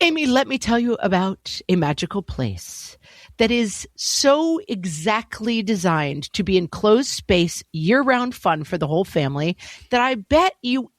Amy, let me tell you about a magical place that is so exactly designed to be enclosed space, year-round fun for the whole family that I bet you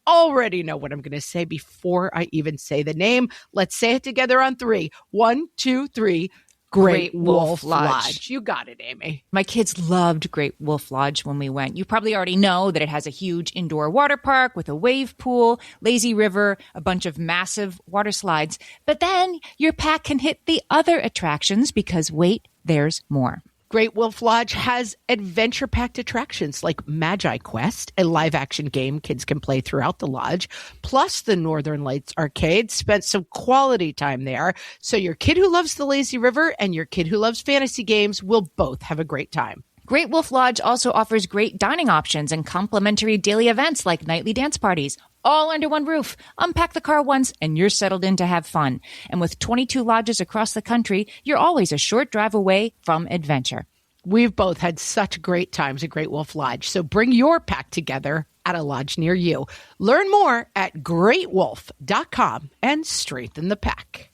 already know what I'm going to say before I even say the name. Let's say it together on 3. 1, 2, 3. Great Wolf Lodge. You got it, Amy. My kids loved Great Wolf Lodge when we went. You probably already know that it has a huge indoor water park with a wave pool, lazy river, a bunch of massive water slides. But then your pack can hit the other attractions because, wait, there's more. Great Wolf Lodge has adventure-packed attractions like Magi Quest, a live-action game kids can play throughout the lodge, plus the Northern Lights Arcade. Spent some quality time there, so your kid who loves the lazy river and your kid who loves fantasy games will both have a great time. Great Wolf Lodge also offers great dining options and complimentary daily events like nightly dance parties, all under one roof. Unpack the car once and you're settled in to have fun. And with 22 lodges across the country, you're always a short drive away from adventure. We've both had such great times at Great Wolf Lodge, so bring your pack together at a lodge near you. Learn more at greatwolf.com and strengthen the pack.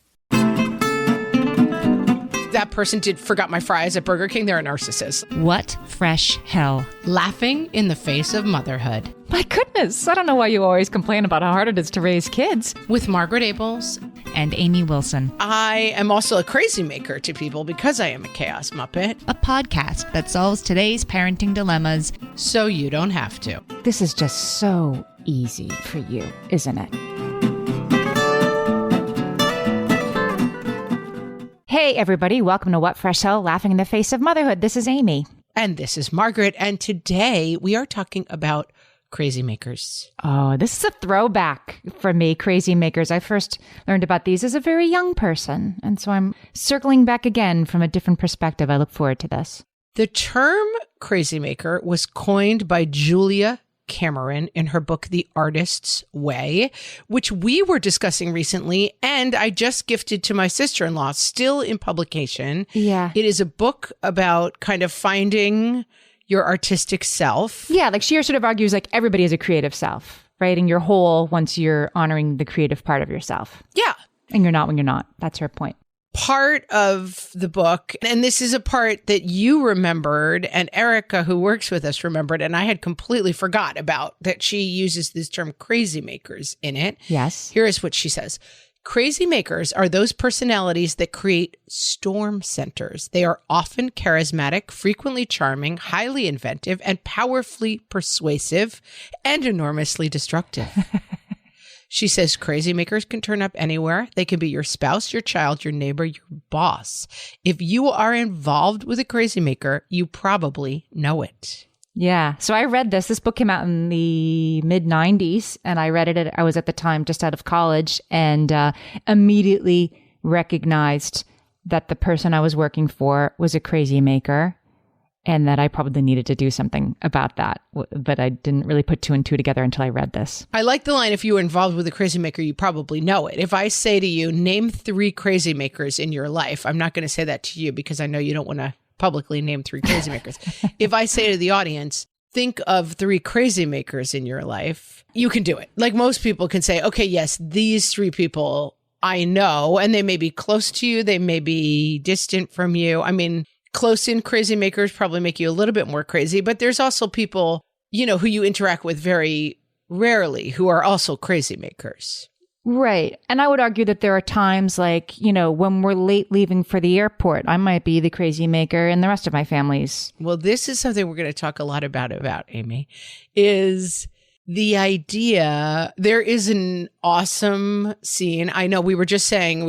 That person forgot my fries at Burger King. They're a narcissist. What fresh hell? Laughing in the face of motherhood. My goodness, I don't know why you always complain about how hard it is to raise kids. With Margaret Abels and Amy Wilson. I am also a crazymaker to people because I am a chaos muppet. A podcast that solves today's parenting dilemmas so you don't have to. This is just so easy for you, isn't it? Hey, everybody. Welcome to What Fresh Hell, Laughing in the Face of Motherhood. This is Amy. And this is Margaret. And today we are talking about Crazymakers. Oh, this is a throwback for me, Crazymakers. I first learned about these as a very young person. And so I'm circling back again from a different perspective. I look forward to this. The term Crazymaker was coined by Julia Cameron in her book, The Artist's Way, which we were discussing recently, and I just gifted to my sister-in-law, still in publication. Yeah. It is a book about kind of finding your artistic self. Yeah, like she sort of argues like everybody has a creative self, right? And you're whole once you're honoring the creative part of yourself. Yeah. And you're not when you're not. That's her point. Part of the book, and this is a part that you remembered and Erica, who works with us, remembered, and I had completely forgot about, that she uses this term crazymakers in it. Yes. Here is what she says. Crazymakers are those personalities that create storm centers. They are often charismatic, frequently charming, highly inventive, and powerfully persuasive, and enormously destructive. She says crazymakers can turn up anywhere. They can be your spouse, your child, your neighbor, your boss. If you are involved with a crazymaker, you probably know it. Yeah. So I read this. This book came out in the mid-90s, and I read it. I was at the time just out of college and immediately recognized that the person I was working for was a crazymaker and that I probably needed to do something about that. But I didn't really put 2 and 2 together until I read this. I like the line, if you were involved with a crazymaker, you probably know it. If I say to you, name 3 crazymakers in your life, I'm not going to say that to you because I know you don't want to publicly name 3 crazymakers. If I say to the audience, think of 3 crazymakers in your life, you can do it. Like most people can say, okay, yes, these 3 people I know, and they may be close to you. They may be distant from you. I mean, close-in crazymakers probably make you a little bit more crazy, but there's also people, you know, who you interact with very rarely who are also crazymakers. Right. And I would argue that there are times like, you know, when we're late leaving for the airport, I might be the crazymaker and the rest of my family's. Well, this is something we're going to talk a lot about, Amy, is the idea. There is an awesome scene. I know we were just talking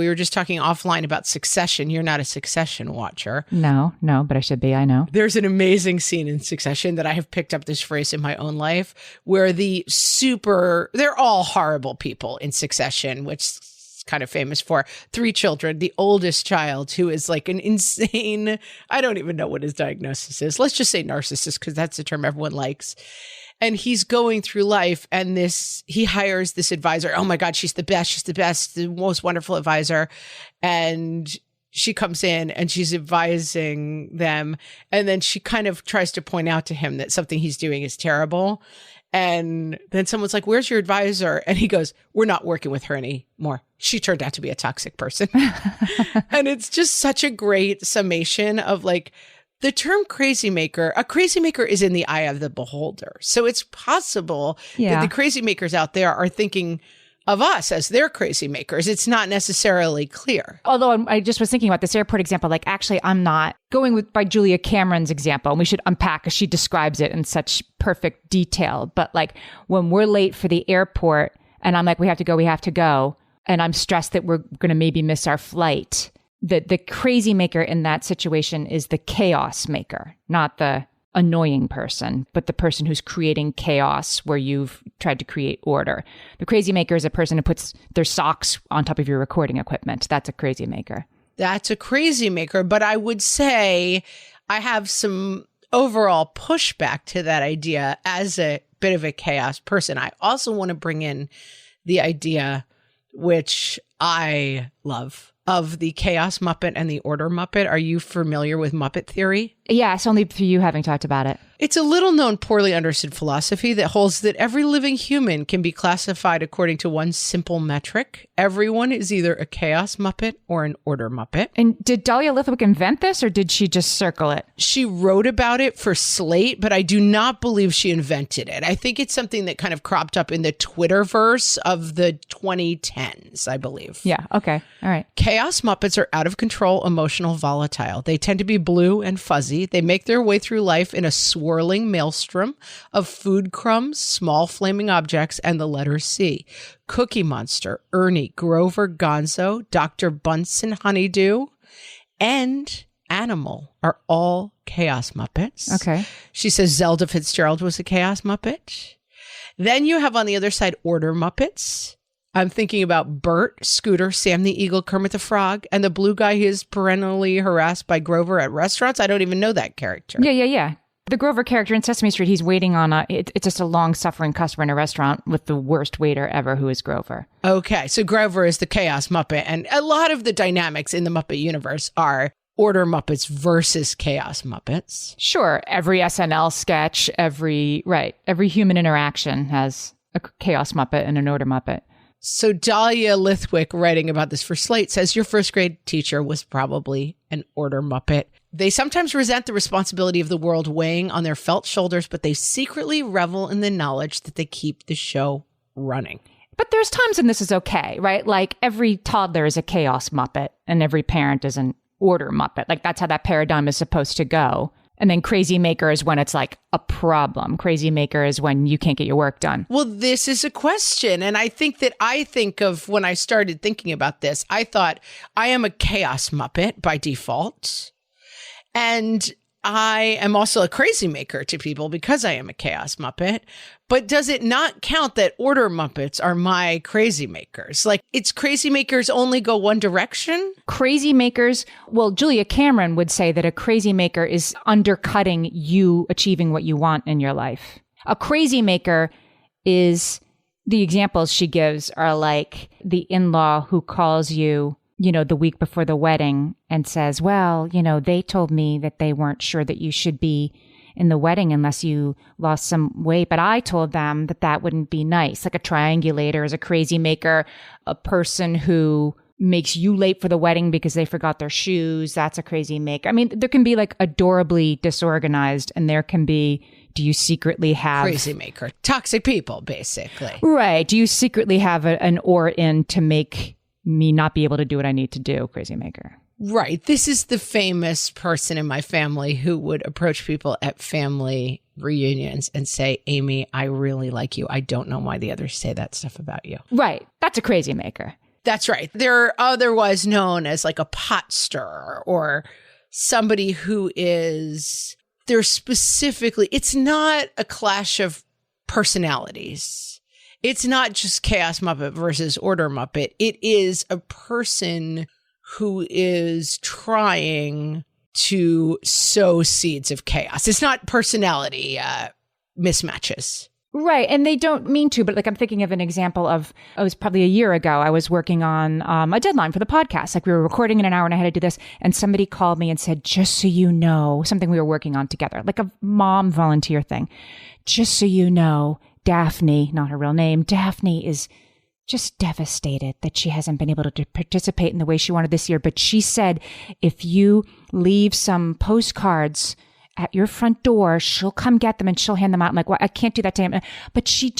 offline about Succession. You're not a Succession watcher. No, but I should be. I know. There's an amazing scene in Succession that I have picked up this phrase in my own life where they're all horrible people in Succession, which is kind of famous for 3 children. The oldest child, who is like an insane, I don't even know what his diagnosis is. Let's just say narcissist, because that's the term everyone likes. And he's going through life and he hires this advisor. Oh my God, she's the best, the most wonderful advisor. And she comes in and she's advising them. And then she kind of tries to point out to him that something he's doing is terrible. And then someone's like, where's your advisor? And he goes, we're not working with her anymore. She turned out to be a toxic person. And it's just such a great summation of like the term crazymaker. A crazymaker is in the eye of the beholder. So it's possible that the crazymakers out there are thinking of us as their crazy makers. It's not necessarily clear. Although I just was thinking about this airport example, like actually I'm not going with by Julia Cameron's example, and we should unpack because she describes it in such perfect detail. But like when we're late for the airport and I'm like, we have to go, and I'm stressed that we're going to maybe miss our flight. The crazy maker in that situation is the chaos maker, not the annoying person, but the person who's creating chaos where you've tried to create order. The crazy maker is a person who puts their socks on top of your recording equipment. That's a crazy maker. That's a crazy maker. But I would say I have some overall pushback to that idea as a bit of a chaos person. I also want to bring in the idea, which I love, of the chaos Muppet and the order Muppet. Are you familiar with Muppet theory? Yes, only for you having talked about it. It's a little known, poorly understood philosophy that holds that every living human can be classified according to one simple metric. Everyone is either a chaos Muppet or an order Muppet. And did Dahlia Lithwick invent this, or did she just circle it? She wrote about it for Slate, but I do not believe she invented it. I think it's something that kind of cropped up in the Twitterverse of the 2010s, I believe. Yeah, okay. All right. Chaos Muppets are out of control, emotional, volatile. They tend to be blue and fuzzy. They make their way through life in a swirling maelstrom of food crumbs, small flaming objects, and the letter C. Cookie Monster, Ernie, Grover, Gonzo, Dr. Bunsen Honeydew, and Animal are all Chaos Muppets. Okay. She says Zelda Fitzgerald was a Chaos Muppet. Then you have on the other side Order Muppets. I'm thinking about Bert, Scooter, Sam the Eagle, Kermit the Frog, and the blue guy who is perennially harassed by Grover at restaurants. I don't even know that character. Yeah. The Grover character in Sesame Street, he's waiting on it's just a long-suffering customer in a restaurant with the worst waiter ever, who is Grover. Okay, so Grover is the Chaos Muppet, and a lot of the dynamics in the Muppet universe are Order Muppets versus Chaos Muppets. Sure, every SNL sketch, every human interaction has a Chaos Muppet and an Order Muppet. So Dahlia Lithwick, writing about this for Slate, says your first grade teacher was probably an Order Muppet. They sometimes resent the responsibility of the world weighing on their felt shoulders, but they secretly revel in the knowledge that they keep the show running. But there's times when this is okay, right? Like every toddler is a Chaos Muppet and every parent is an Order Muppet. Like that's how that paradigm is supposed to go. And then crazy maker is when it's like a problem. Crazy maker is when you can't get your work done. Well, this is a question. And I think of when I started thinking about this, I thought I am a Chaos Muppet by default. And I am also a crazy maker to people because I am a Chaos Muppet. But does it not count that Order Muppets are my crazy makers? Like, it's crazy makers only go one direction? Crazy makers, well, Julia Cameron would say that a crazy maker is undercutting you achieving what you want in your life. A crazy maker is, the examples she gives are like the in-law who calls you, the week before the wedding and says, well, they told me that they weren't sure that you should be in the wedding unless you lost some weight. But I told them that wouldn't be nice. Like a triangulator is a crazy maker, a person who makes you late for the wedding because they forgot their shoes. That's a crazy maker. I mean, there can be like adorably disorganized, and there can be, do you secretly have crazy maker, toxic people, basically. Right. Do you secretly have an or in to make me not be able to do what I need to do, crazy maker? Right. This is the famous person in my family who would approach people at family reunions and say, Amy, I really like you. I don't know why the others say that stuff about you. Right. That's a crazy maker. That's right. They're otherwise known as like a pot stirrer or somebody who is, they're specifically, it's not a clash of personalities. It's not just Chaos Muppet versus Order Muppet. It is a person who is trying to sow seeds of chaos. It's not personality mismatches. Right. And they don't mean to, but like I'm thinking of an example of, it was probably a year ago, I was working on a deadline for the podcast. Like we were recording in an hour and I had to do this. And somebody called me and said, just so you know, something we were working on together, like a mom volunteer thing. Just so you know, Daphne, not her real name, Daphne is just devastated that she hasn't been able to participate in the way she wanted this year. But she said, if you leave some postcards at your front door, she'll come get them and she'll hand them out. I'm like, well, I can't do that to him. But she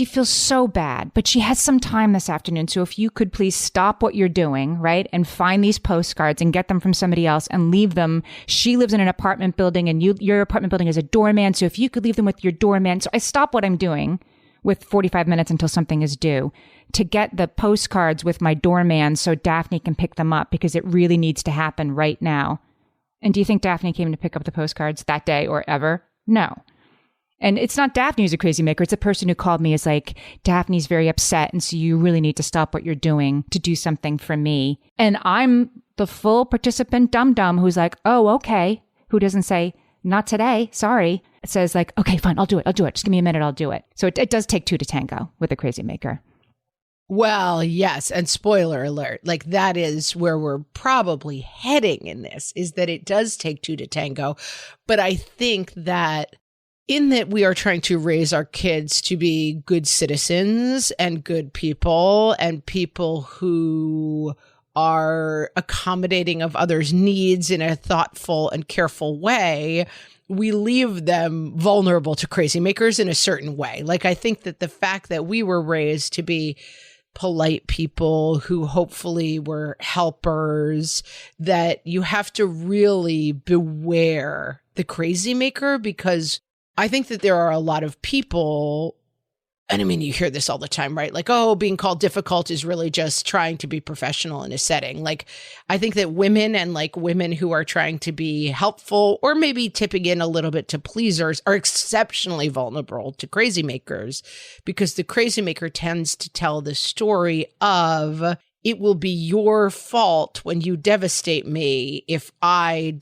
feels so bad. But she has some time this afternoon. So if you could please stop what you're doing, right? And find these postcards and get them from somebody else and leave them. She lives in an apartment building and your apartment building is a doorman. So if you could leave them with your doorman. So I stop what I'm doing with 45 minutes until something is due to get the postcards with my doorman so Daphne can pick them up because it really needs to happen right now. And do you think Daphne came to pick up the postcards that day or ever? No. And it's not Daphne who's a crazy maker. It's a person who called me is like, Daphne's very upset. And so you really need to stop what you're doing to do something for me. And I'm the full participant dum-dum who's like, oh, okay. Who doesn't say, not today. Sorry. It says like, okay, fine. I'll do it. Just give me a minute. I'll do it. So it does take two to tango with a crazy maker. Well, yes. And spoiler alert, like that is where we're probably heading in this, is that it does take two to tango. But I think that in that we are trying to raise our kids to be good citizens and good people and people who are accommodating of others' needs in a thoughtful and careful way, we leave them vulnerable to crazy makers in a certain way. Like, I think that the fact that we were raised to be polite people who hopefully were helpers, that you have to really beware the crazy maker, because I think that there are a lot of people, and I mean, you hear this all the time, right? Like, oh, being called difficult is really just trying to be professional in a setting. Like, I think that women and like women who are trying to be helpful or maybe tipping in a little bit to pleasers are exceptionally vulnerable to crazy makers, because the crazy maker tends to tell the story of, it will be your fault when you devastate me if you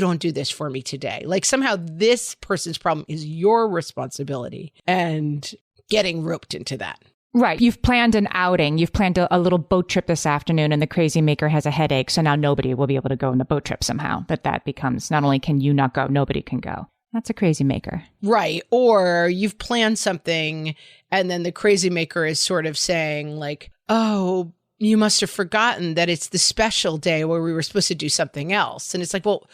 don't do this for me today. Like somehow this person's problem is your responsibility, and getting roped into that. Right. You've planned an outing. You've planned a little boat trip this afternoon and the crazy maker has a headache. So now nobody will be able to go on the boat trip somehow. That becomes, not only can you not go, nobody can go. That's a crazy maker. Right. Or you've planned something and then the crazy maker is sort of saying like, oh, you must have forgotten that it's the special day where we were supposed to do something else. And it's like, well,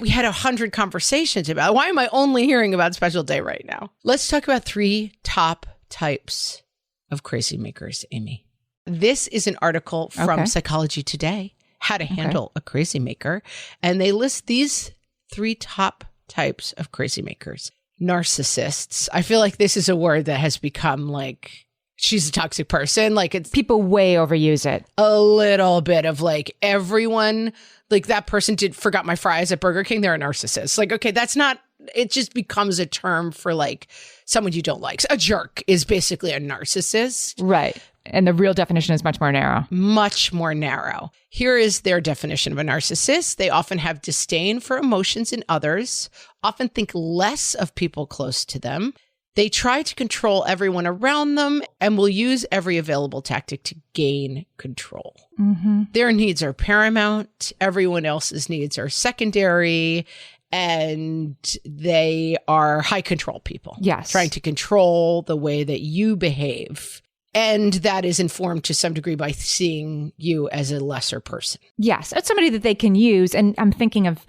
we had 100 conversations about it. Why am I only hearing about special day right now? Let's talk about 3 top types of crazy makers, Amy. This is an article from Psychology Today, How to Handle a Crazy Maker. And they list these 3 top types of crazy makers. Narcissists. I feel like this is a word that has become like, she's a toxic person. Like, it's people way overuse it. A little bit of like everyone, like that person forgot my fries at Burger King. They're a narcissist. Like, okay, that's not, it just becomes a term for like someone you don't like. A jerk is basically a narcissist. Right. And the real definition is much more narrow. Much more narrow. Here is their definition of a narcissist. They often have disdain for emotions in others, often think less of people close to them. They try to control everyone around them and will use every available tactic to gain control. Mm-hmm. Their needs are paramount. Everyone else's needs are secondary. And they are high control people. Yes. Trying to control the way that you behave. And that is informed to some degree by seeing you as a lesser person. Yes. It's somebody that they can use. And I'm thinking of,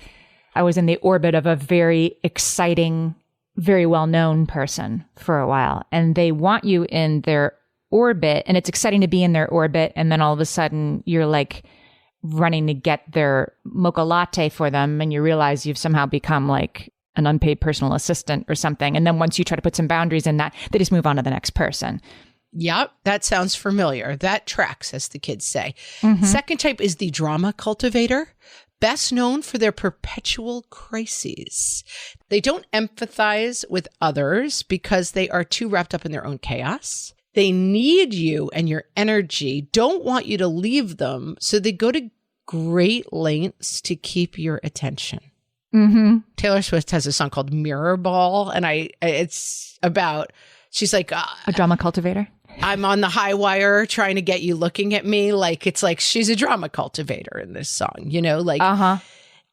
I was in the orbit of a very exciting, very well-known person for a while. And they want you in their orbit. And it's exciting to be in their orbit. And then all of a sudden you're like running to get their mocha latte for them. And you realize you've somehow become like an unpaid personal assistant or something. And then once you try to put some boundaries in that, they just move on to the next person. Yep, that sounds familiar. That tracks, as the kids say. Mm-hmm. Second type is the drama cultivator, best known for their perpetual crises. They don't empathize with others because they are too wrapped up in their own chaos. They need you and your energy, don't want you to leave them, so they go to great lengths to keep your attention. Mm-hmm. Taylor Swift has a song called Mirror Ball, and it's about, she's like... a drama cultivator? I'm on the high wire trying to get you looking at me. Like, it's like she's a drama cultivator in this song, you know, like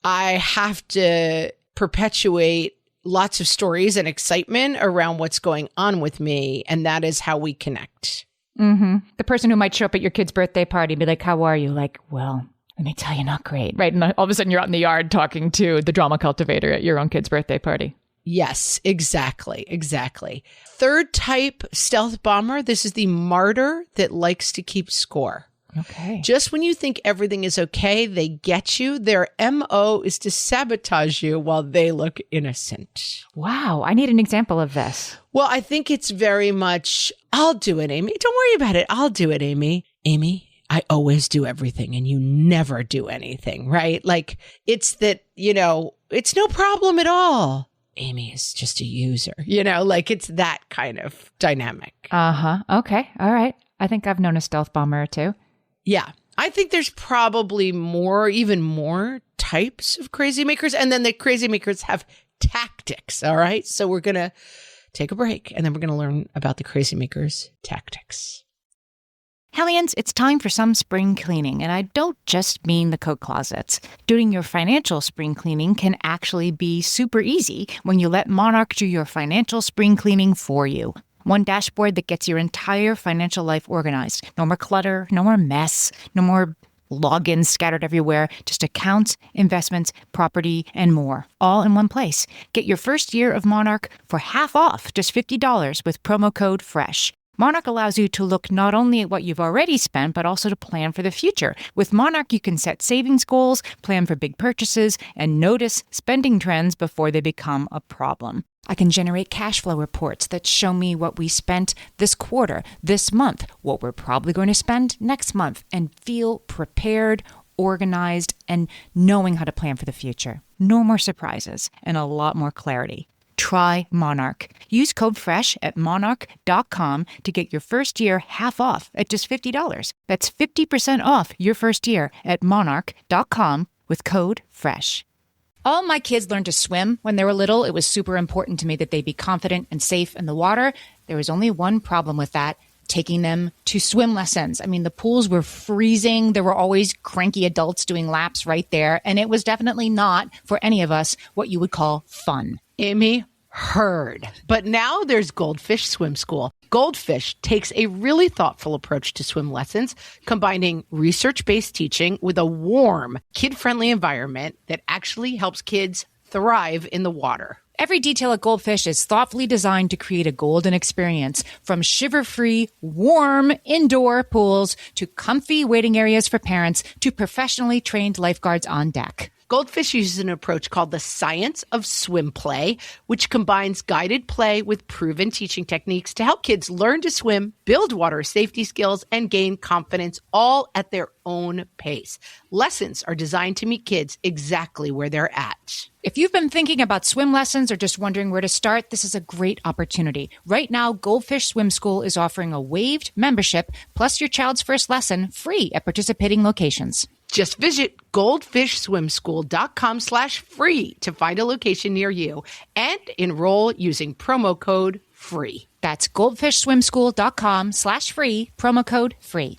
I have to perpetuate lots of stories and excitement around what's going on with me. And that is how we connect. Mm-hmm. The person who might show up at your kid's birthday party and be like, how are you? Like, well, let me tell you, not great. Right. And all of a sudden you're out in the yard talking to the drama cultivator at your own kid's birthday party. Yes, exactly. Exactly. Third type stealth bomber. This is the martyr that likes to keep score. Okay. Just when you think everything is okay, they get you. Their MO is to sabotage you while they look innocent. Wow. I need an example of this. Well, I think it's very much, I'll do it, Amy. Don't worry about it. I'll do it, Amy. Amy, I always do everything and you never do anything, right? Like it's that, it's no problem at all. Amy is just a user, like it's that kind of dynamic. Uh-huh. Okay. All right. I think I've known a stealth bomber or two. Yeah. I think there's probably even more types of crazymakers. And then the crazymakers have tactics. All right. So we're going to take a break and then we're going to learn about the crazymakers' tactics. Hellions, it's time for some spring cleaning, and I don't just mean the coat closets. Doing your financial spring cleaning can actually be super easy when you let Monarch do your financial spring cleaning for you. One dashboard that gets your entire financial life organized. No more clutter, no more mess, no more logins scattered everywhere, just accounts, investments, property, and more, all in one place. Get your first year of Monarch for half off, just $50 with promo code FRESH. Monarch allows you to look not only at what you've already spent, but also to plan for the future. With Monarch, you can set savings goals, plan for big purchases, and notice spending trends before they become a problem. I can generate cash flow reports that show me what we spent this quarter, this month, what we're probably going to spend next month, and feel prepared, organized, and knowing how to plan for the future. No more surprises and a lot more clarity. Try Monarch. Use code FRESH at monarch.com to get your first year half off at just $50. That's 50% off your first year at monarch.com with code FRESH. All my kids learned to swim when they were little. It was super important to me that they be confident and safe in the water. There was only one problem with that: taking them to swim lessons. I mean, the pools were freezing. There were always cranky adults doing laps right there. And it was definitely not, for any of us, what you would call fun. Amy, heard. But now there's Goldfish Swim School. Goldfish takes a really thoughtful approach to swim lessons, combining research-based teaching with a warm, kid-friendly environment that actually helps kids thrive in the water. Every detail at Goldfish is thoughtfully designed to create a golden experience, from shiver-free, warm indoor pools to comfy waiting areas for parents to professionally trained lifeguards on deck. Goldfish uses an approach called the science of swim play, which combines guided play with proven teaching techniques to help kids learn to swim, build water safety skills, and gain confidence, all at their own pace. Lessons are designed to meet kids exactly where they're at. If you've been thinking about swim lessons or just wondering where to start, this is a great opportunity. Right now, Goldfish Swim School is offering a waived membership plus your child's first lesson free at participating locations. Just visit goldfishswimschool.com/free to find a location near you and enroll using promo code FREE. That's goldfishswimschool.com/free, promo code FREE.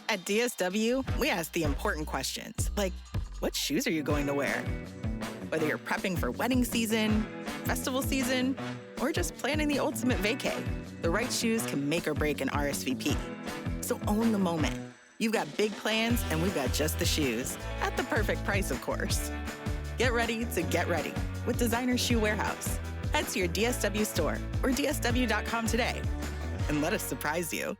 At DSW, we ask the important questions, like, what shoes are you going to wear? Whether you're prepping for wedding season, festival season, or just planning the ultimate vacay, the right shoes can make or break an RSVP. So own the moment. You've got big plans, and we've got just the shoes. At the perfect price, of course. Get ready to get ready with Designer Shoe Warehouse. Head to your DSW store or dsw.com today and let us surprise you.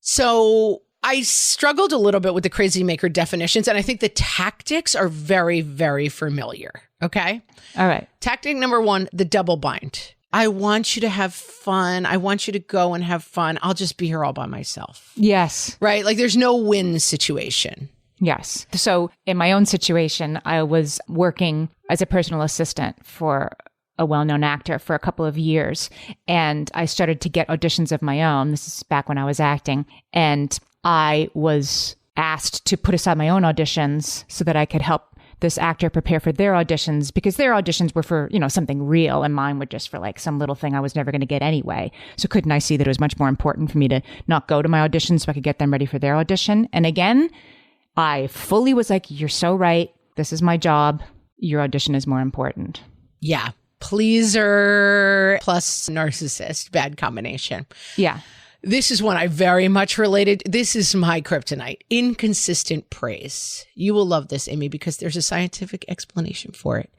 So I struggled a little bit with the Crazymaker definitions, and I think the tactics are very, very familiar. Okay? All right. Tactic number 1, the double bind. I want you to have fun. I want you to go and have fun. I'll just be here all by myself. Yes. Right? Like there's no win situation. Yes. So in my own situation, I was working as a personal assistant for a well-known actor for a couple of years. And I started to get auditions of my own. This is back when I was acting. And I was asked to put aside my own auditions so that I could help this actor prepare for their auditions, because their auditions were for, something real, and mine were just for like some little thing I was never going to get anyway. So couldn't I see that it was much more important for me to not go to my audition so I could get them ready for their audition? And again, I fully was like, you're so right. This is my job. your audition is more important. Yeah. Pleaser plus narcissist, bad combination. Yeah. This is one I very much related. This is my kryptonite. Inconsistent praise. You will love this, Amy, because there's a scientific explanation for it.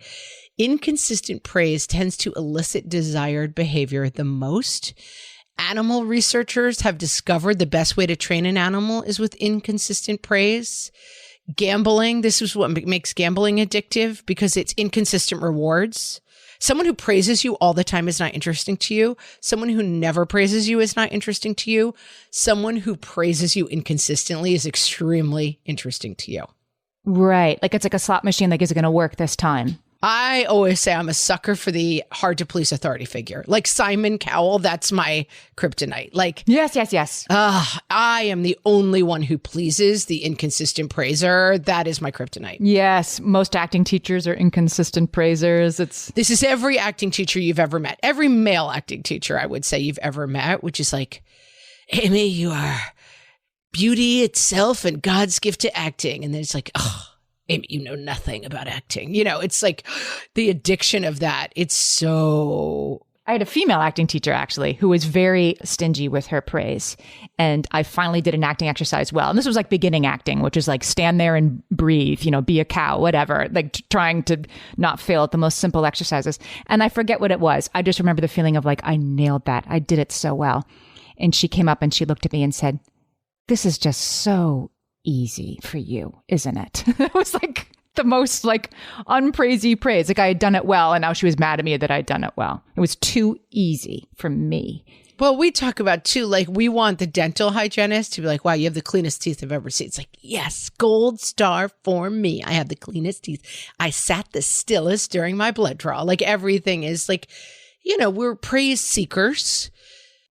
Inconsistent praise tends to elicit desired behavior the most. Animal researchers have discovered the best way to train an animal is with inconsistent praise. Gambling, this is what makes gambling addictive because it's inconsistent rewards. Someone who praises you all the time is not interesting to you. Someone who never praises you is not interesting to you. Someone who praises you inconsistently is extremely interesting to you. Right. Like it's like a slot machine. Like, is it going to work this time? I always say I'm a sucker for the hard to please authority figure. Like Simon Cowell, that's my kryptonite. Like, yes. I am the only one who pleases the inconsistent praiser. That is my kryptonite. Yes. Most acting teachers are inconsistent praisers. This is every acting teacher you've ever met. Every male acting teacher, I would say, you've ever met, which is like, Amy, you are beauty itself and God's gift to acting. And then it's like, oh, Amy, you know nothing about acting. You know, it's like the addiction of that. It's so... I had a female acting teacher, actually, who was very stingy with her praise. And I finally did an acting exercise well. And this was like beginning acting, which is like stand there and breathe, you know, be a cow, whatever, like trying to not fail at the most simple exercises. And I forget what it was. I just remember the feeling of like, I nailed that. I did it so well. And she came up and she looked at me and said, this is just so easy for you, isn't it? It was like the most like unpraisey praise. Like I had done it well and now she was mad at me that I'd done it well. It was too easy for me. Well, we talk about too, like we want the dental hygienist to be like, wow, you have the cleanest teeth I've ever seen. It's like, yes, gold star for me. I have the cleanest teeth. I sat the stillest during my blood draw. Like everything is like, you know, we're praise seekers,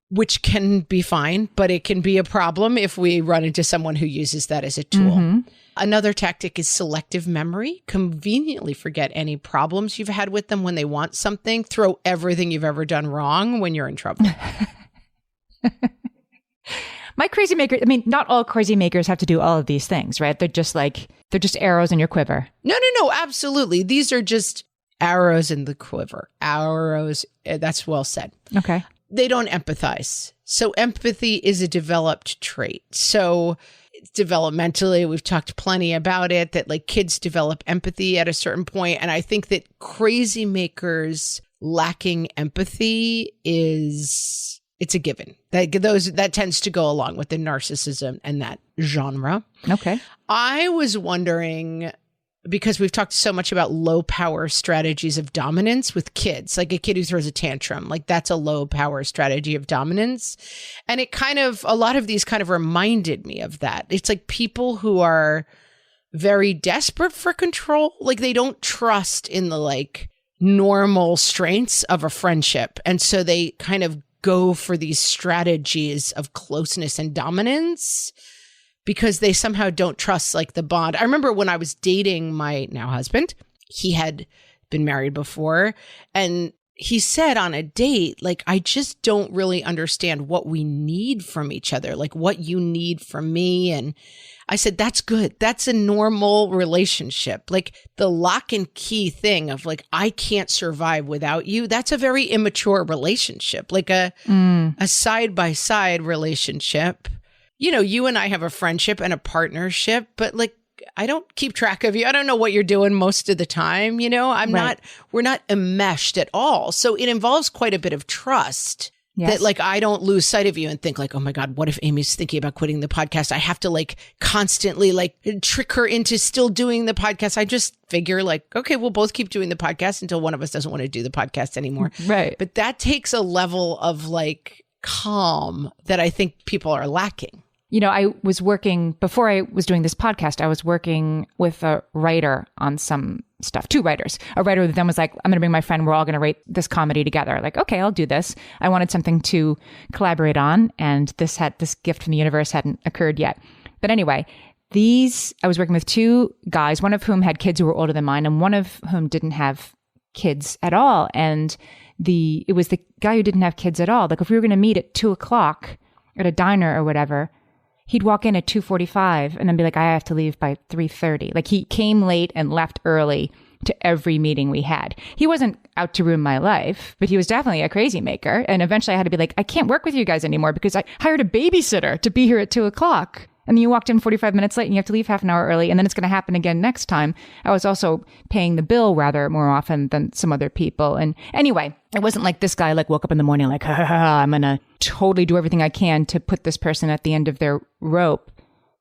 which can be fine, but it can be a problem if we run into someone who uses that as a tool. Mm-hmm. Another tactic is selective memory. Conveniently forget any problems you've had with them when they want something. Throw everything you've ever done wrong when you're in trouble. My crazymaker, I mean, not all crazymakers have to do all of these things, right? They're just arrows in your quiver. No, absolutely. These are just arrows in the quiver. Arrows, that's well said. Okay. They don't empathize. So empathy is a developed trait. So developmentally, we've talked plenty about it, that like kids develop empathy at a certain point. And I think that crazymakers lacking empathy it's a given. That tends to go along with the narcissism and that genre. Okay. I was wondering, because we've talked so much about low power strategies of dominance with kids, like a kid who throws a tantrum, like that's a low power strategy of dominance. And a lot of these kind of reminded me of that. It's like people who are very desperate for control, like they don't trust in the like normal strengths of a friendship. And so they kind of go for these strategies of closeness and dominance because they somehow don't trust like the bond. I remember when I was dating my now husband, he had been married before, and he said on a date, like, I just don't really understand what we need from each other, like what you need from me. And I said, that's good. That's a normal relationship. Like the lock and key thing of like, I can't survive without you. That's a very immature relationship, like a side-by-side relationship. You know, you and I have a friendship and a partnership, but like, I don't keep track of you. I don't know what you're doing most of the time. You know, we're not enmeshed at all. So it involves quite a bit of trust. Yes. That like, I don't lose sight of you and think like, oh my God, what if Amy's thinking about quitting the podcast? I have to like constantly like trick her into still doing the podcast. I just figure like, okay, we'll both keep doing the podcast until one of us doesn't want to do the podcast anymore. Right. But that takes a level of like calm that I think people are lacking. You know, I was working, before I was doing this podcast, I was working with a writer on some stuff, 2 writers. A writer then was like, I'm going to bring my friend, we're all going to write this comedy together. Like, okay, I'll do this. I wanted something to collaborate on, and this gift from the universe hadn't occurred yet. But anyway, I was working with 2 guys, one of whom had kids who were older than mine, and one of whom didn't have kids at all. And it was the guy who didn't have kids at all. Like if we were going to meet at 2:00 at a diner or whatever, he'd walk in at 2:45 and then be like, I have to leave by 3:30. Like he came late and left early to every meeting we had. He wasn't out to ruin my life, but he was definitely a crazy maker. And eventually I had to be like, I can't work with you guys anymore because I hired a babysitter to be here at 2:00. And then you walked in 45 minutes late and you have to leave half an hour early. And then it's going to happen again next time. I was also paying the bill rather more often than some other people. And anyway, it wasn't like this guy like woke up in the morning like, I'm going to totally do everything I can to put this person at the end of their rope.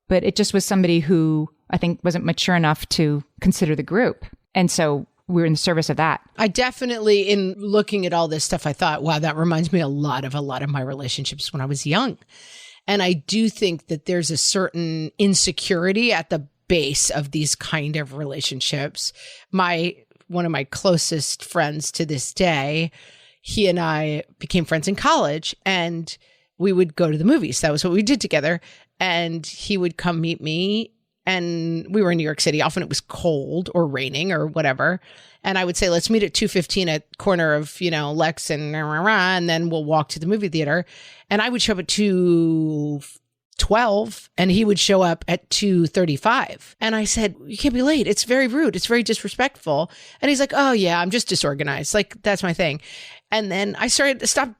But it just was somebody who I think wasn't mature enough to consider the group. And so we're in the service of that. I definitely, in looking at all this stuff, I thought, wow, that reminds me a lot of my relationships when I was young. And I do think that there's a certain insecurity at the base of these kind of relationships. One of my closest friends to this day, he and I became friends in college, and we would go to the movies. That was what we did together. And he would come meet me, and we were in New York City. Often it was cold or raining or whatever. And I would say, let's meet at 2:15 at corner of, Lex and then we'll walk to the movie theater. And I would show up at 2:12 and he would show up at 2:35. And I said, you can't be late. It's very rude. It's very disrespectful. And he's like, oh yeah, I'm just disorganized. Like, that's my thing. And then I started to stop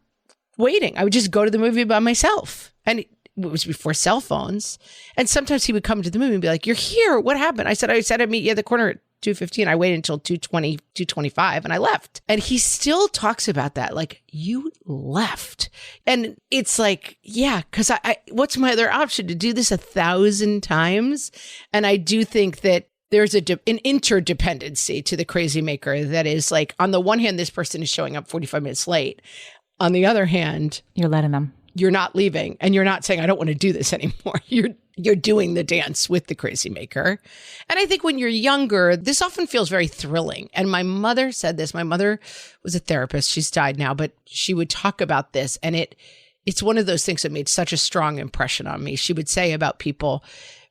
waiting. I would just go to the movie by myself. And it was before cell phones. And sometimes he would come to the movie and be like, you're here. What happened? I said I'd meet you at the corner at 2:15. I waited until 2:20, 2:25 and I left. And he still talks about that. Like, you left. And it's like, yeah, because I what's my other option? To do this 1,000 times? And I do think that there's an interdependency to the crazy maker that is like, on the one hand, this person is showing up 45 minutes late. On the other hand, you're letting them. You're not leaving and you're not saying, I don't want to do this anymore. You're doing the dance with the crazy maker. And I think when you're younger, this often feels very thrilling. And my mother said this. My mother was a therapist. She's died now, but she would talk about this. And it's one of those things that made such a strong impression on me. She would say about people,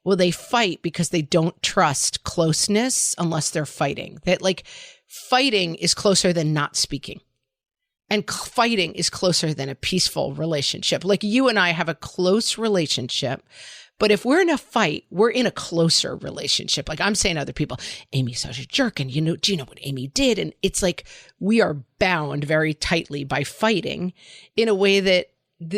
well, they fight because they don't trust closeness unless they're fighting. That like fighting is closer than not speaking. And fighting is closer than a peaceful relationship. Like you and I have a close relationship, but if we're in a fight, we're in a closer relationship. Like I'm saying to other people, Amy's such a jerk. And do you know what Amy did? And it's like we are bound very tightly by fighting in a way that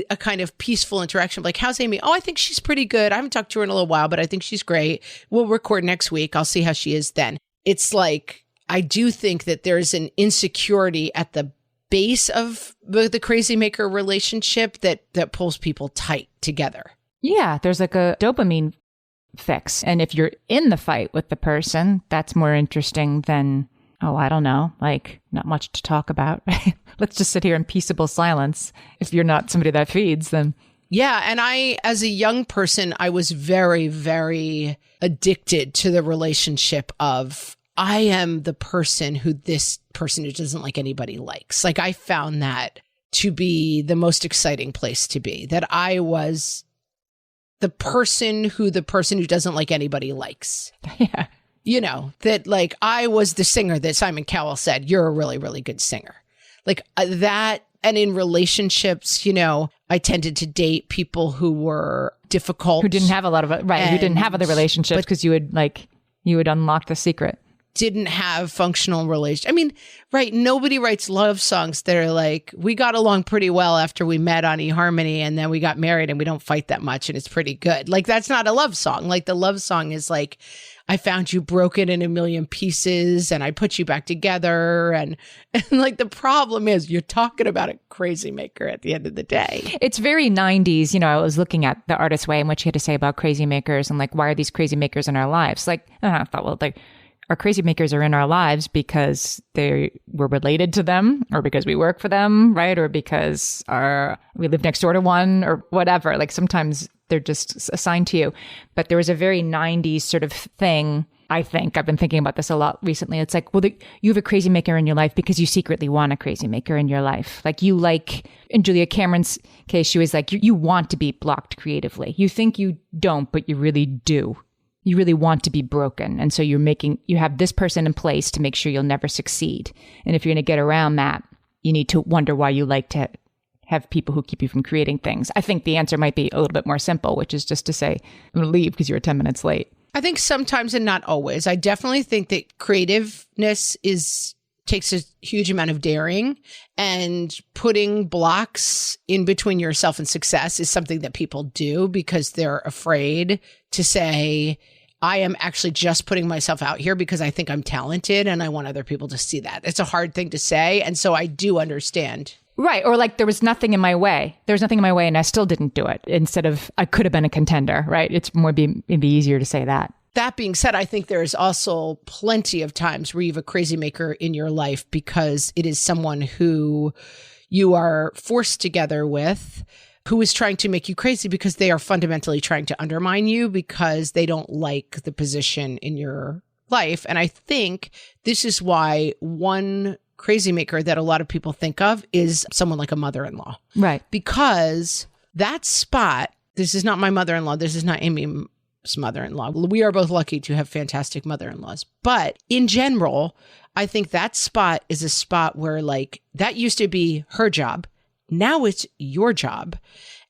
a kind of peaceful interaction. Like, how's Amy? Oh, I think she's pretty good. I haven't talked to her in a little while, but I think she's great. We'll record next week. I'll see how she is then. It's like, I do think that there's an insecurity at the base of the crazy maker relationship that pulls people tight together. Yeah, there's like a dopamine fix. And if you're in the fight with the person, that's more interesting than, oh, I don't know, like not much to talk about. Let's just sit here in peaceable silence. If you're not somebody that feeds, then. Yeah. And I, as a young person, I was very, very addicted to the relationship of, I am the person who this person who doesn't like anybody likes. Like I found that to be the most exciting place to be, that I was the person who doesn't like anybody likes. Yeah. That like I was the singer that Simon Cowell said, you're a really, really good singer. Like that. And in relationships, I tended to date people who were difficult. Who didn't have a lot of, right. Who didn't have other relationships because you would unlock the secret. Didn't have functional relations. I mean, right. Nobody writes love songs that are like, we got along pretty well after we met on eHarmony and then we got married and we don't fight that much and it's pretty good. Like, that's not a love song. Like the love song is like, I found you broken in a million pieces and I put you back together. And like, the problem is you're talking about a crazy maker at the end of the day. It's very 90s. I was looking at the Artist's Way and what she had to say about crazy makers and like, why are these crazy makers in our lives? Like, I thought, well, like, our crazy makers are in our lives because we're related to them or because we work for them, right? Or because we live next door to one or whatever. Like sometimes they're just assigned to you. But there was a very 90s sort of thing, I think. I've been thinking about this a lot recently. It's like, well, you have a crazy maker in your life because you secretly want a crazy maker in your life. Like in Julia Cameron's case, she was like, you want to be blocked creatively. You think you don't, but you really do. You really want to be broken. And so you have this person in place to make sure you'll never succeed. And if you're going to get around that, you need to wonder why you like to have people who keep you from creating things. I think the answer might be a little bit more simple, which is just to say, I'm going to leave because you were 10 minutes late. I think sometimes and not always. I definitely think that creativeness takes a huge amount of daring, and putting blocks in between yourself and success is something that people do because they're afraid to say, I am actually just putting myself out here because I think I'm talented and I want other people to see that. It's a hard thing to say. And so I do understand. Right. Or like there was nothing in my way. There was nothing in my way and I still didn't do it, instead of I could have been a contender, right? It'd be easier to say that. That being said, I think there is also plenty of times where you have a crazy maker in your life because it is someone who you are forced together with, who is trying to make you crazy because they are fundamentally trying to undermine you because they don't like the position in your life. And I think this is why one crazy maker that a lot of people think of is someone like a mother-in-law. Right. Because that spot, this is not my mother-in-law, this is not Amy's mother-in-law. We are both lucky to have fantastic mother-in-laws. But in general, I think that spot is a spot where like that used to be her job. Now it's your job.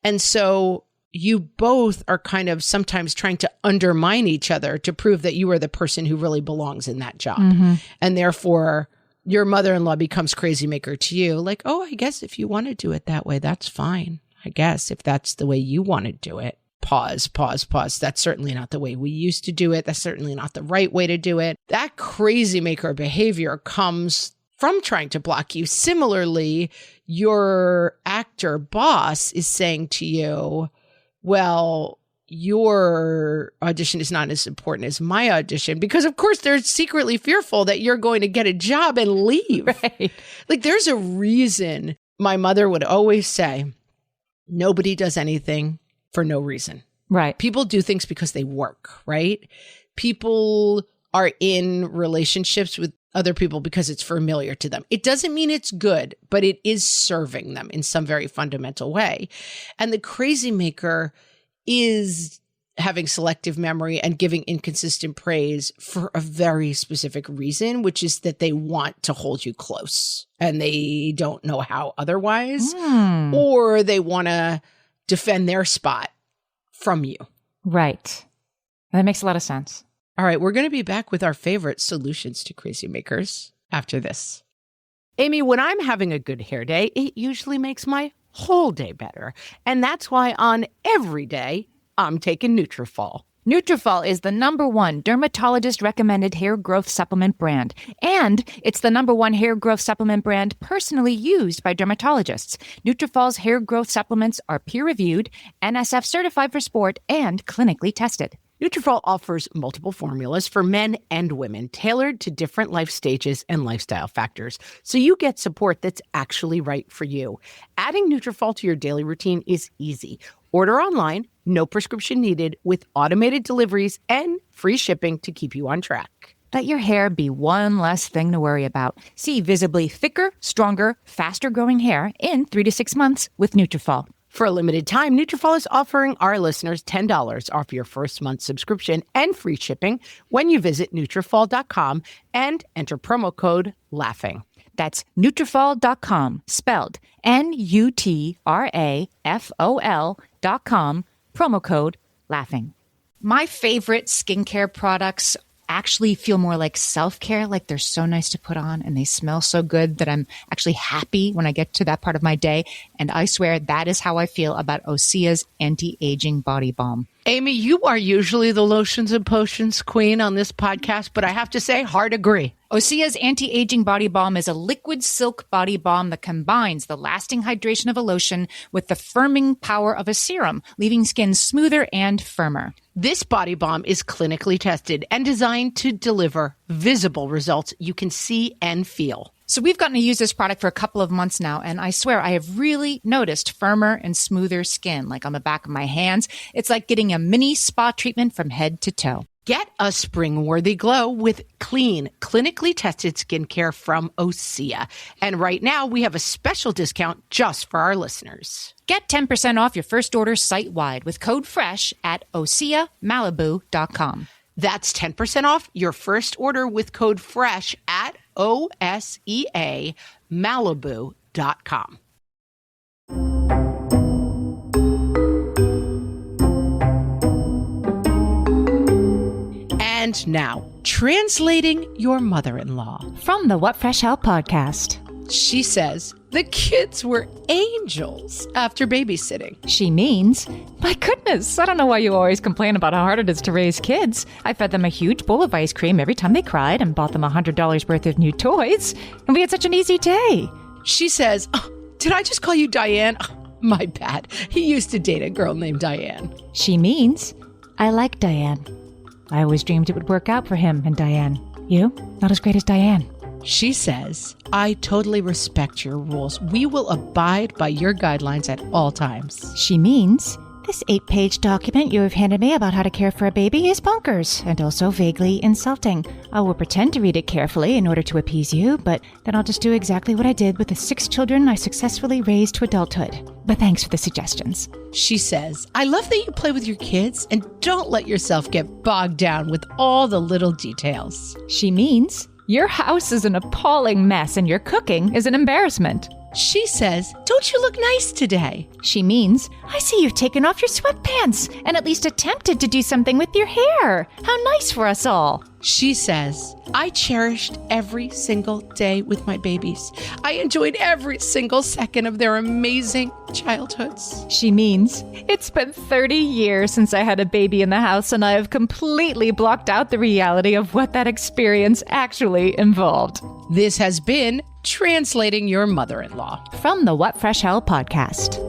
And so you both are kind of sometimes trying to undermine each other to prove that you are the person who really belongs in that job. Mm-hmm. And therefore, your mother-in-law becomes crazy maker to you. Like, oh, I guess if you want to do it that way, that's fine. I guess if that's the way you want to do it. Pause. That's certainly not the way we used to do it. That's certainly not the right way to do it. That crazy maker behavior comes from trying to block you. Similarly, your actor boss is saying to you, well, your audition is not as important as my audition, because of course they're secretly fearful that you're going to get a job and leave. Right. Like there's a reason. My mother would always say, nobody does anything for no reason. Right. People do things because they work, right? People are in relationships with other people because it's familiar to them. It doesn't mean it's good, but it is serving them in some very fundamental way. And the crazy maker is having selective memory and giving inconsistent praise for a very specific reason, which is that they want to hold you close and they don't know how otherwise, or they want to defend their spot from you. Right. That makes a lot of sense. All right, we're going to be back with our favorite solutions to crazy makers after this. Amy, when I'm having a good hair day, it usually makes my whole day better. And that's why on every day, I'm taking Nutrafol. Nutrafol is the #1 dermatologist-recommended hair growth supplement brand. And it's the #1 hair growth supplement brand personally used by dermatologists. Nutrafol's hair growth supplements are peer-reviewed, NSF certified for sport, and clinically tested. Nutrafol offers multiple formulas for men and women, tailored to different life stages and lifestyle factors, so you get support that's actually right for you. Adding Nutrafol to your daily routine is easy. Order online, no prescription needed, with automated deliveries and free shipping to keep you on track. Let your hair be one less thing to worry about. See visibly thicker, stronger, faster-growing hair in 3 to 6 months with Nutrafol. For a limited time, Nutrafol is offering our listeners $10 off your first month subscription and free shipping when you visit Nutrafol.com and enter promo code LAUGHING. That's Nutrafol.com, spelled Nutrafol.com, promo code LAUGHING. My favorite skincare products actually feel more like self-care, like they're so nice to put on and they smell so good that I'm actually happy when I get to that part of my day. And I swear that is how I feel about Osea's anti-aging body balm. Amy, you are usually the lotions and potions queen on this podcast, but I have to say, hard agree. Osea's anti-aging body balm is a liquid silk body balm that combines the lasting hydration of a lotion with the firming power of a serum, leaving skin smoother and firmer. This body balm is clinically tested and designed to deliver visible results you can see and feel. So we've gotten to use this product for a couple of months now, and I swear I have really noticed firmer and smoother skin, like on the back of my hands. It's like getting a mini spa treatment from head to toe. Get a spring-worthy glow with clean, clinically tested skincare from Osea. And right now, we have a special discount just for our listeners. Get 10% off your first order site-wide with code FRESH at OseaMalibu.com. That's 10% off your first order with code FRESH at OSEAMalibu.com. And now, translating your mother-in-law. From the What Fresh Hell podcast. She says the kids were angels after babysitting. She means, My goodness, I don't know why you always complain about how hard it is to raise kids. I fed them a huge bowl of ice cream every time they cried and bought them $100 worth of new toys. And we had such an easy day. She says, did I just call you Diane? My bad. He used to date a girl named Diane. She means, I like Diane. I always dreamed it would work out for him and Diane. You? Not as great as Diane. She says, I totally respect your rules. We will abide by your guidelines at all times. She means, this 8-page document you have handed me about how to care for a baby is bonkers and also vaguely insulting. I will pretend to read it carefully in order to appease you, but then I'll just do exactly what I did with the 6 children I successfully raised to adulthood. But thanks for the suggestions. She says, I love that you play with your kids and don't let yourself get bogged down with all the little details. She means, Your house is an appalling mess and your cooking is an embarrassment. She says, don't you look nice today? she means, I see you've taken off your sweatpants and at least attempted to do something with your hair. How nice for us all. She says, I cherished every single day with my babies. I enjoyed every single second of their amazing childhoods. She means, It's been 30 years since I had a baby in the house and I have completely blocked out the reality of what that experience actually involved. This has been Translating Your Mother-in-Law. from the What Fresh Hell podcast.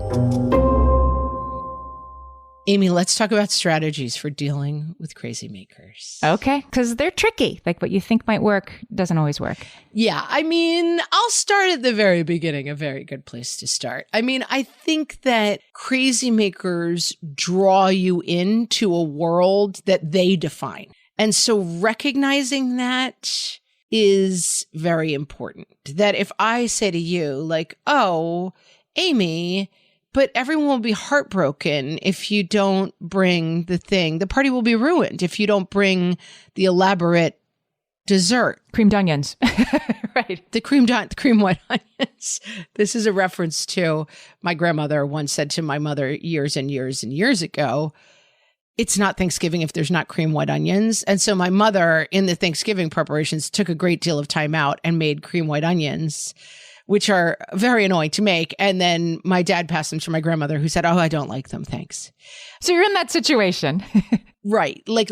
Amy, let's talk about strategies for dealing with crazymakers. Okay, because they're tricky. Like what you think might work doesn't always work. Yeah, I mean, I'll start at the very beginning, a very good place to start. I mean, I think that crazymakers draw you into a world that they define. And so recognizing that is very important. That if I say to you, like, oh, Amy, but everyone will be heartbroken if you don't bring the thing. The party will be ruined if you don't bring the elaborate dessert. Creamed onions. Right. The cream white onions. This is a reference to my grandmother once said to my mother years and years and years ago, it's not Thanksgiving if there's not cream white onions. And so my mother in the Thanksgiving preparations took a great deal of time out and made cream white onions, which are very annoying to make. And then my dad passed them to my grandmother who said, oh, I don't like them. Thanks. So you're in that situation. Right. Like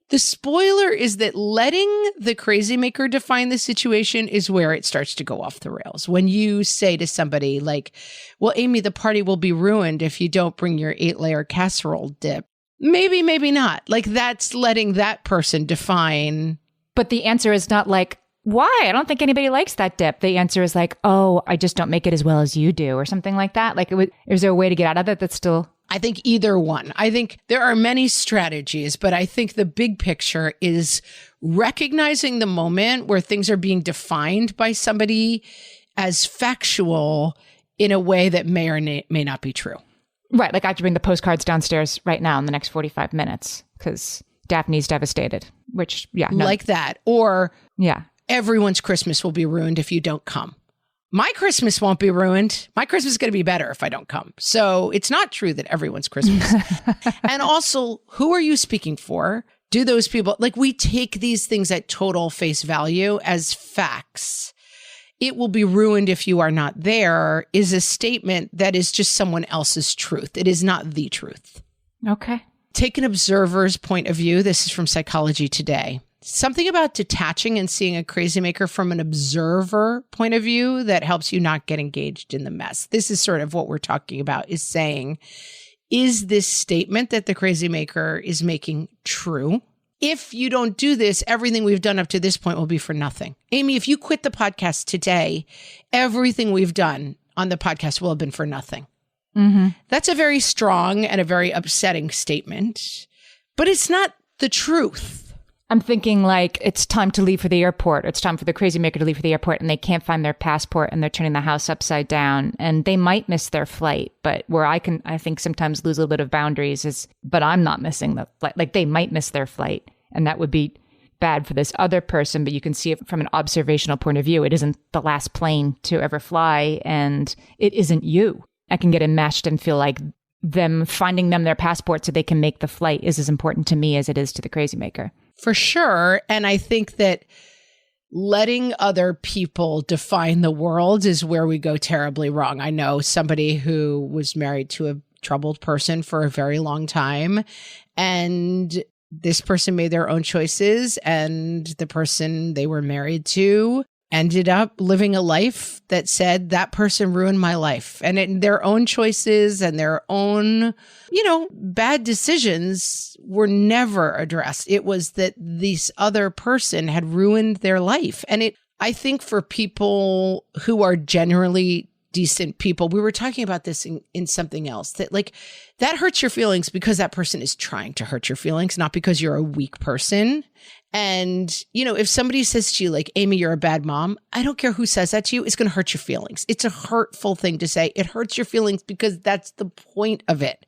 the spoiler is that letting the crazymaker define the situation is where it starts to go off the rails. When you say to somebody like, well, Amy, the party will be ruined if you don't bring your 8-layer casserole dip. Maybe, maybe not. Like that's letting that person define. But the answer is not like, why? I don't think anybody likes that dip. The answer is like, oh, I just don't make it as well as you do or something like that. Like, is there a way to get out of it that's still... I think either one. I think there are many strategies, but I think the big picture is recognizing the moment where things are being defined by somebody as factual in a way that may or may not be true. Right. Like I have to bring the postcards downstairs right now in the next 45 minutes because Daphne's devastated, which, yeah. No. Like that. Or yeah, everyone's Christmas will be ruined if you don't come. My Christmas won't be ruined. My Christmas is going to be better if I don't come. So it's not true that everyone's Christmas. And also, who are you speaking for? Do those people, like we take these things at total face value as facts. It will be ruined if you are not there is a statement that is just someone else's truth. It is not the truth. Okay. Take an observer's point of view. This is from Psychology Today. Something about detaching and seeing a crazymaker from an observer point of view that helps you not get engaged in the mess. This is sort of what we're talking about, is saying, is this statement that the crazymaker is making true? If you don't do this, everything we've done up to this point will be for nothing. Amy, if you quit the podcast today, everything we've done on the podcast will have been for nothing. Mm-hmm. That's a very strong and a very upsetting statement, but it's not the truth. I'm thinking like it's time to leave for the airport. It's time for the crazymaker to leave for the airport and they can't find their passport and they're turning the house upside down and they might miss their flight. But where I think sometimes lose a little bit of boundaries is, but I'm not missing the flight. Like they might miss their flight and that would be bad for this other person. But you can see it from an observational point of view. It isn't the last plane to ever fly and it isn't you. I can get enmeshed and feel like them finding them their passport so they can make the flight is as important to me as it is to the crazymaker. For sure. And I think that letting other people define the world is where we go terribly wrong. I know somebody who was married to a troubled person for a very long time, and this person made their own choices, and the person they were married to ended up living a life that said that person ruined my life. And their own choices and their own, bad decisions were never addressed. It was that this other person had ruined their life. And I think for people who are generally decent people, we were talking about this in something else, that that hurts your feelings because that person is trying to hurt your feelings, not because you're a weak person. And, if somebody says to you, Amy, you're a bad mom, I don't care who says that to you, it's going to hurt your feelings. It's a hurtful thing to say. It hurts your feelings because that's the point of it.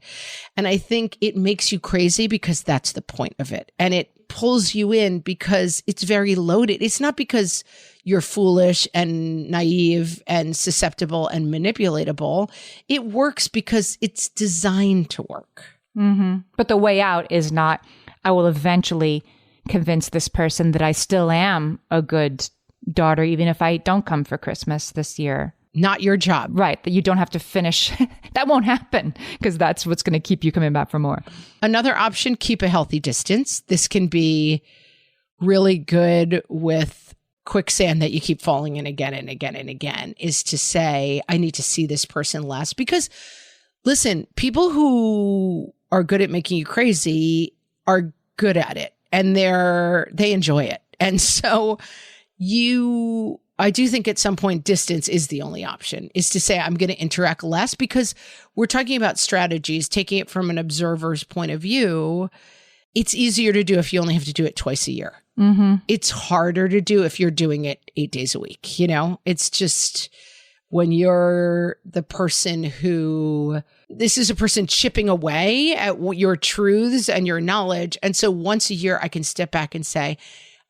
And I think it makes you crazy because that's the point of it. And it pulls you in because it's very loaded. It's not because you're foolish and naive and susceptible and manipulatable. It works because it's designed to work. Mm-hmm. But the way out is not, I will eventually convince this person that I still am a good daughter, even if I don't come for Christmas this year. Not your job. Right. That you don't have to finish. That won't happen because that's what's going to keep you coming back for more. Another option, keep a healthy distance. This can be really good with quicksand that you keep falling in again and again and again, is to say, I need to see this person less. Because listen, people who are good at making you crazy are good at it. And they enjoy it. And so I do think at some point distance is the only option, is to say, I'm going to interact less, because we're talking about strategies, taking it from an observer's point of view. It's easier to do if you only have to do it twice a year. Mm-hmm. It's harder to do if you're doing it 8 days a week. It's just when you're the person who, this is a person chipping away at your truths and your knowledge. And so once a year, I can step back and say,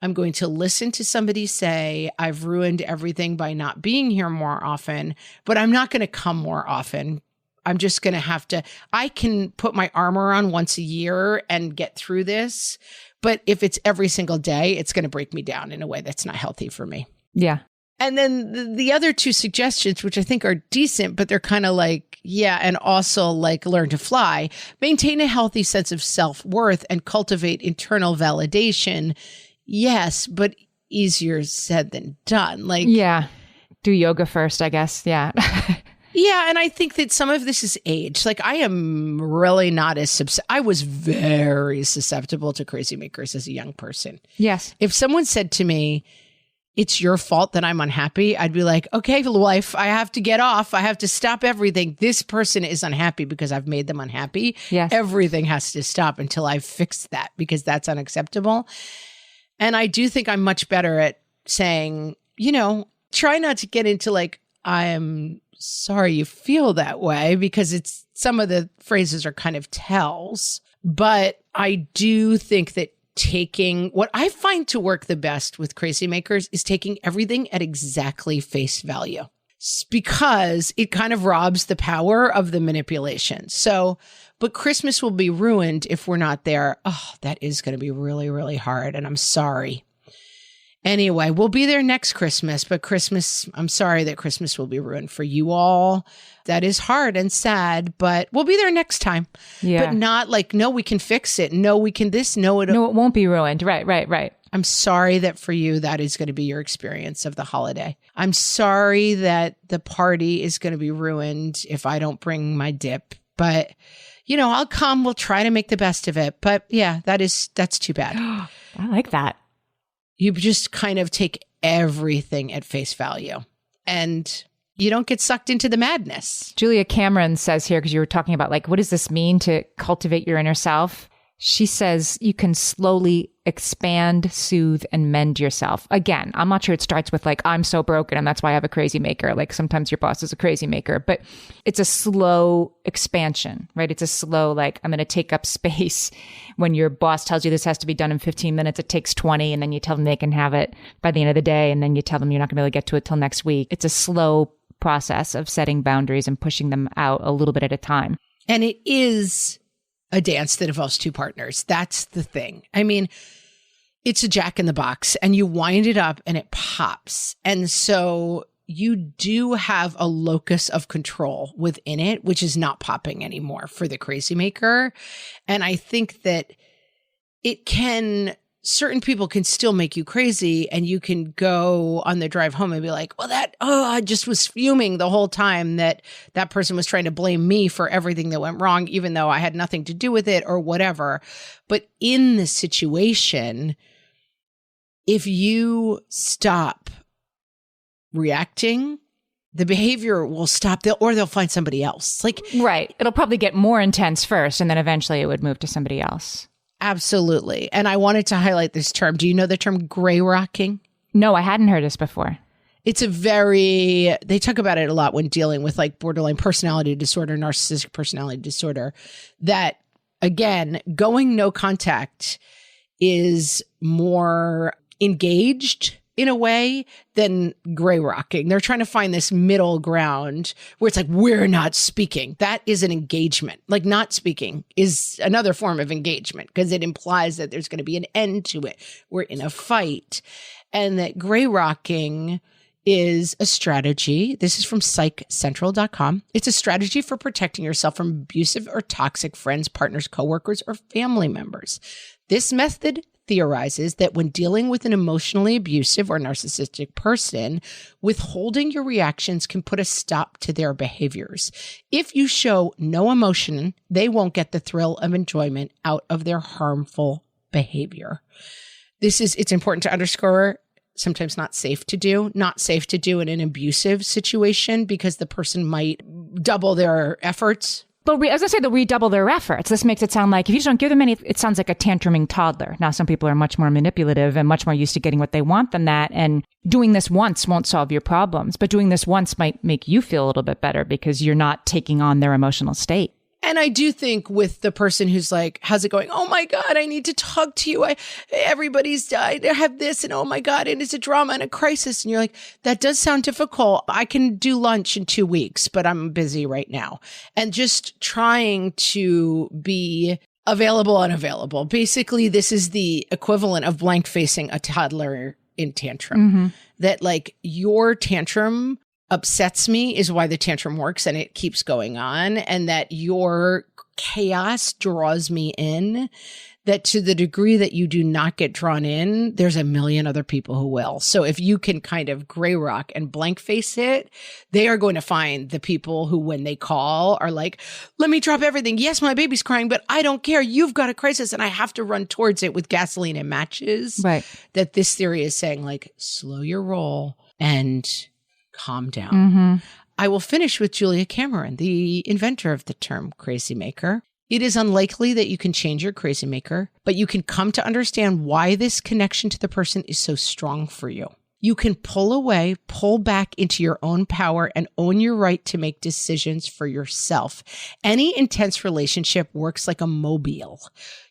I'm going to listen to somebody say, I've ruined everything by not being here more often, but I'm not going to come more often. I'm just going to have to, I can put my armor on once a year and get through this. But if it's every single day, it's going to break me down in a way that's not healthy for me. Yeah. And then the other two suggestions, which I think are decent, but they're kind of and also learn to fly, maintain a healthy sense of self-worth and cultivate internal validation. Yes, but easier said than done. Do yoga first, I guess. Yeah. Yeah. And I think that some of this is age. I am really not as I was very susceptible to Crazymakers as a young person. Yes. If someone said to me, it's your fault that I'm unhappy, I'd be like, okay, life, I have to get off. I have to stop everything. This person is unhappy because I've made them unhappy. Yes. Everything has to stop until I've fixed that, because that's unacceptable. And I do think I'm much better at saying, try not to get into I am sorry you feel that way, because it's, some of the phrases are kind of tells. But I do think that taking, what I find to work the best with Crazymakers is taking everything at exactly face value, because it kind of robs the power of the manipulation. So, but Christmas will be ruined if we're not there. Oh, that is going to be really, really hard. And I'm sorry. Anyway, we'll be there next Christmas, but I'm sorry that Christmas will be ruined for you all. That is hard and sad, but we'll be there next time. Yeah. But not no, we can fix it. No, we can this. No, it won't be ruined. Right. I'm sorry that for you, that is going to be your experience of the holiday. I'm sorry that the party is going to be ruined if I don't bring my dip, but I'll come. We'll try to make the best of it. But yeah, that's too bad. I like that. You just kind of take everything at face value and you don't get sucked into the madness. Julia Cameron says here, because you were talking about what does this mean to cultivate your inner self? She says you can slowly expand, soothe, and mend yourself. Again, I'm not sure it starts with I'm so broken and that's why I have a crazy maker. Sometimes your boss is a crazy maker, but it's a slow expansion, right? It's a slow, I'm going to take up space. When your boss tells you this has to be done in 15 minutes, it takes 20, and then you tell them they can have it by the end of the day, and then you tell them you're not going to be able to get to it till next week. It's a slow process of setting boundaries and pushing them out a little bit at a time. And it is a dance that involves two partners. That's the thing. I mean, it's a jack in the box and you wind it up and it pops. And so you do have a locus of control within it, which is not popping anymore for the Crazymaker. And I think that certain people can still make you crazy, and you can go on the drive home and be like, well, I just was fuming the whole time that person was trying to blame me for everything that went wrong, even though I had nothing to do with it or whatever. But in the situation, if you stop reacting, the behavior will stop, or they'll find somebody else. Right. It'll probably get more intense first, and then eventually it would move to somebody else. Absolutely. And I wanted to highlight this term. Do you know the term gray rocking? No, I hadn't heard this before. It's they talk about it a lot when dealing with borderline personality disorder, narcissistic personality disorder, that again, going no contact is more engaged in a way than gray rocking. They're trying to find this middle ground where it's we're not speaking. That is an engagement. Not speaking is another form of engagement because it implies that there's going to be an end to it. We're in a fight. And that gray rocking is a strategy. This is from psychcentral.com. It's a strategy for protecting yourself from abusive or toxic friends, partners, coworkers, or family members. This method theorizes that when dealing with an emotionally abusive or narcissistic person, withholding your reactions can put a stop to their behaviors. If you show no emotion, they won't get the thrill of enjoyment out of their harmful behavior. It's important to underscore, sometimes not safe to do in an abusive situation because the person might double their efforts. But as I say, they'll redouble their efforts. This makes it sound like if you just don't give them any, it sounds like a tantruming toddler. Now, some people are much more manipulative and much more used to getting what they want than that. And doing this once won't solve your problems, but doing this once might make you feel a little bit better because you're not taking on their emotional state. And I do think with the person who's how's it going? Oh my God, I need to talk to you. Everybody's died. I have this and oh my God, and it's a drama and a crisis. And you're that does sound difficult. I can do lunch in 2 weeks, but I'm busy right now. And just trying to be available, unavailable. Basically, this is the equivalent of blank facing a toddler in tantrum. Mm-hmm. That your tantrum upsets me is why the tantrum works and it keeps going on, and that your chaos draws me in, that to the degree that you do not get drawn in, there's a million other people who will. So if you can kind of gray rock and blank face it, they are going to find the people who, when they call, are let me drop everything. Yes, my baby's crying, but I don't care. You've got a crisis and I have to run towards it with gasoline and matches. Right. That this theory is saying slow your roll and calm down. Mm-hmm. I will finish with Julia Cameron, the inventor of the term crazymaker. It is unlikely that you can change your crazymaker, but you can come to understand why this connection to the person is so strong for you. You can pull away, pull back into your own power, and own your right to make decisions for yourself. Any intense relationship works like a mobile.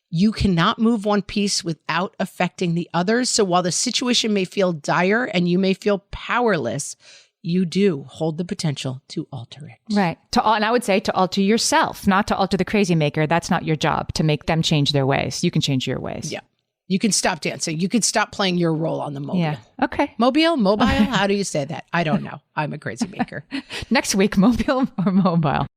You cannot move one piece without affecting the others. So while the situation may feel dire and you may feel powerless, you do hold the potential to alter it. Right. And I would say to alter yourself, not to alter the Crazymaker. That's not your job, to make them change their ways. You can change your ways. Yeah. You can stop dancing. You can stop playing your role on the mobile. Yeah. Okay. Mobile? How do you say that? I don't know. I'm a Crazymaker. Next week, mobile or mobile.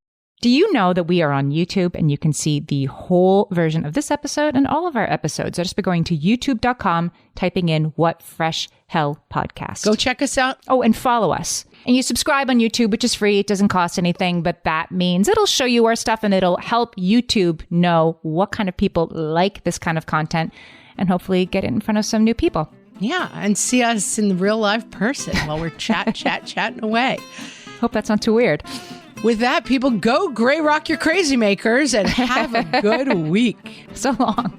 Do you know that we are on YouTube and you can see the whole version of this episode and all of our episodes? So just by going to youtube.com, typing in What Fresh Hell Podcast. Go check us out. Oh, and follow us. And you subscribe on YouTube, which is free. It doesn't cost anything, but that means it'll show you our stuff and it'll help YouTube know what kind of people like this kind of content and hopefully get it in front of some new people. Yeah, and see us in the real live person while we're chatting away. Hope that's not too weird. With that, people, go gray rock your Crazymakers and have a good week. So long.